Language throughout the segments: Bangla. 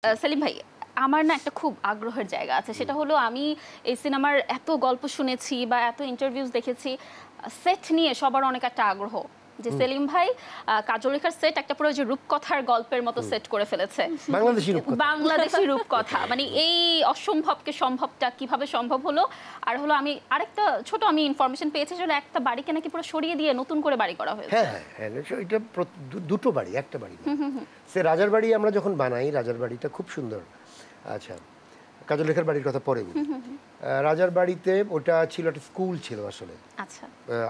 সেলিম ভাই, আমার না একটা খুব আগ্রহের জায়গা আছে, সেটা হলো আমি এই সিনেমার এত গল্প শুনেছি বা এত ইন্টারভিউজ দেখেছি, সেট নিয়ে সবার অনেক একটা আগ্রহ যে সেলিম ভাই কাজল রেখার সেট একটা পুরো যে রূপকথার গল্পের মতো সেট করে ফেলেছে, বাংলাদেশি রূপকথা। মানে এই অসম্ভবকে সম্ভবটা কিভাবে সম্ভব হলো? আর হলো আমি আরেকটা ছোট আমি ইনফরমেশন পেয়েছি যে একটা বাড়িকে নাকি পুরো সরিয়ে দিয়ে নতুন করে বাড়ি করা হয়েছে। হ্যাঁ হ্যাঁ, এটা দুটো বাড়ি, একটা বাড়ি সে রাজার বাড়ি আমরা যখন বানাই, রাজার বাড়িটা খুব সুন্দর। আচ্ছা, কাজল রেখার বাড়ির কথা পরে বলি। রাজার বাড়িতে ওটা ছিল একটা স্কুল ছিল, আসলে আচ্ছা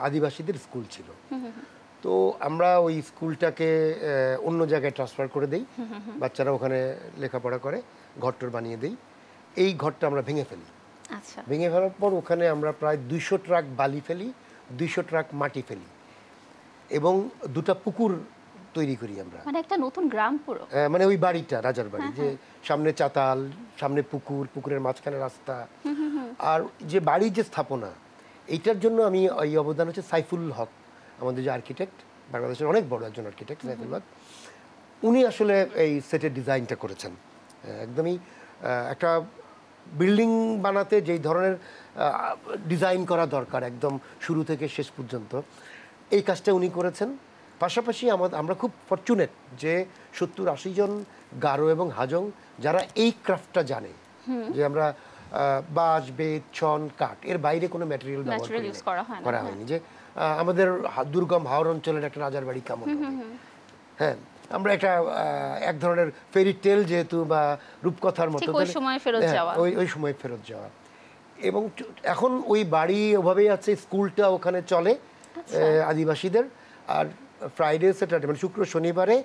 আদিবাসীদের স্কুল ছিল। তো আমরা ওই স্কুলটাকে অন্য জায়গায় ট্রান্সফার করে দেই, বাচ্চারা ওখানে লেখাপড়া করে, ঘরটর বানিয়ে দেই। এই ঘরটা আমরা ভেঙে ফেলি। আচ্ছা, ভেঙে ফেলার পর ওখানে আমরা প্রায় 200 ট্রাক বালি ফেলি, 200 ট্রাক মাটি ফেলি এবং দুটা পুকুর তৈরি করি আমরা। মানে একটা নতুন গ্রাম পুরো। মানে ওই বাড়িটা, রাজার বাড়ি, যে সামনে চাতাল, সামনে পুকুর, পুকুরের মাঝখানে রাস্তা, আর যে বাড়ির যে স্থাপনা, এইটার জন্য আমি এই অবদান হচ্ছে সাইফুল হক, আমাদের যে আর্কিটেক্ট, বাংলাদেশের অনেক বড় একজন আর্কিটেক্ট সাইফুল হক। উনি আসলে এই সেটের ডিজাইনটা করেছেন। একদমই একটা বিল্ডিং বানাতে যেই ধরনের ডিজাইন করা দরকার একদম শুরু থেকে শেষ পর্যন্ত, এই কাজটা উনি করেছেন। পাশাপাশি আমরা খুব ফরচুনেট যে 70-80 জন গারো এবং হাজং যারা এই ক্রাফটটা জানে, যে আমরা বাঁশ, বেত, ছন, কাঠ, এর বাইরে কোনো ম্যাটেরিয়াল ব্যবহার করা হয়নি। যে আমাদের দুর্গম হাওর অঞ্চলের একটা রাজার বাড়ি কেমন, হ্যাঁ, আমরা একটা এক ধরনের ফেরি টেল যেহেতু, বা রূপকথার মতো ওই সময় ফেরত যাওয়া। এবং এখন ওই বাড়ি ওভাবেই আছে, স্কুলটা ওখানে চলে আদিবাসীদের। আর ফ্রাইডে স্যাটারডে মানে শুক্র শনিবারে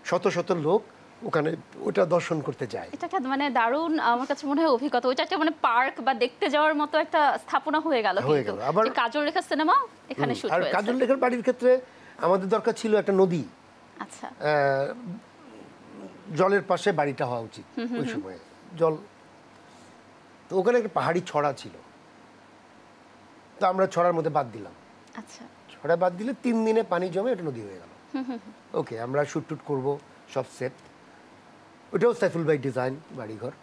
শত শত লোক ওখানে ওটা দর্শন করতে যায়। এটা মানে দারুণ, আমার কাছে মনে হয় অভিজ্ঞতা। ওইটা একটা মানে পার্ক বা দেখতে যাওয়ার মতো একটা স্থাপনা হয়ে গেল। আবার কাজল রেখার সিনেমা এখানে শুট হয়েছে। আর কাজল রেখার বাড়ির ক্ষেত্রে আমাদের দরকার ছিল একটা নদী। আচ্ছা, জলের পাশে বাড়িটা হওয়া উচিত ওই সময়ে, জল। তো ওখানে একটা পাহাড়ি ছড়া ছিল, তো আমরা ছড়ার মধ্যে বাদ দিলাম। আচ্ছা, ছড়া বাদ দিলে 3 দিনে পানি জমে ওটা নদী হয়ে গেল। ওকে, আমরা শুট টুট করবো, সব সেট। ওটাও সাইফুল ভাই ডিজাইন বাড়িঘর।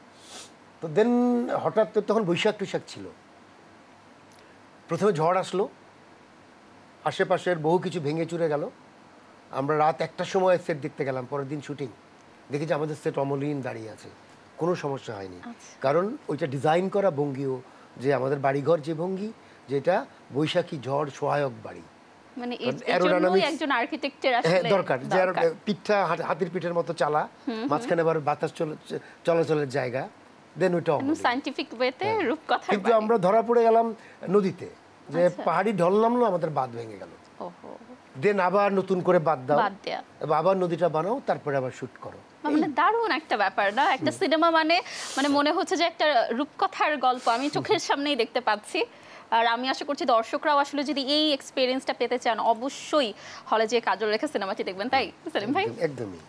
তো দেন হঠাৎ তখন বৈশাখ টৈশাখ ছিল, প্রথমে ঝড় আসলো, আশেপাশের বহু কিছু ভেঙে চুরে গেল। আমরা রাত 1টার সময় সেট দেখতে গেলাম, পরের দিন শুটিং, দেখি যে আমাদের সেট অমলিন দাঁড়িয়ে আছে, কোনো সমস্যা হয়নি। কারণ ওইটা ডিজাইন করা ভঙ্গিও, যে আমাদের বাড়িঘর যে ভঙ্গি, যেটা বৈশাখী ঝড় সহায়ক বাড়ি, মানে এরজন্যই একজন আর্কিটেক্টের আসলে দরকার, যে পিঠটা হাতির পিঠের মতো চালা, মাঝখানে আবার বাতাস চলাচলের জায়গা। দেন ওইটা সায়েন্টিফিক ওয়েতে রূপকথা। কিন্তু আমরা ধরা পড়ে গেলাম নদীতে, যে পাহাড়ি ঢল নামলো, আমাদের বাঁধ ভেঙে গেল। দেন আবার নতুন করে বাদ দাও, আবার নদীটা বানাও, তারপরে আবার শুট করো। মানে দারুণ একটা ব্যাপার না? একটা সিনেমা মানে মনে হচ্ছে যে একটা রূপকথার গল্প আমি চোখের সামনেই দেখতে পাচ্ছি। আর আমি আশা করছি দর্শকরাও আসলে যদি এই এক্সপেরিয়েন্সটা পেতে চান, অবশ্যই হলে যে কাজল রেখা সিনেমাটি দেখবেন, তাই সেলিম ভাই? একদমই।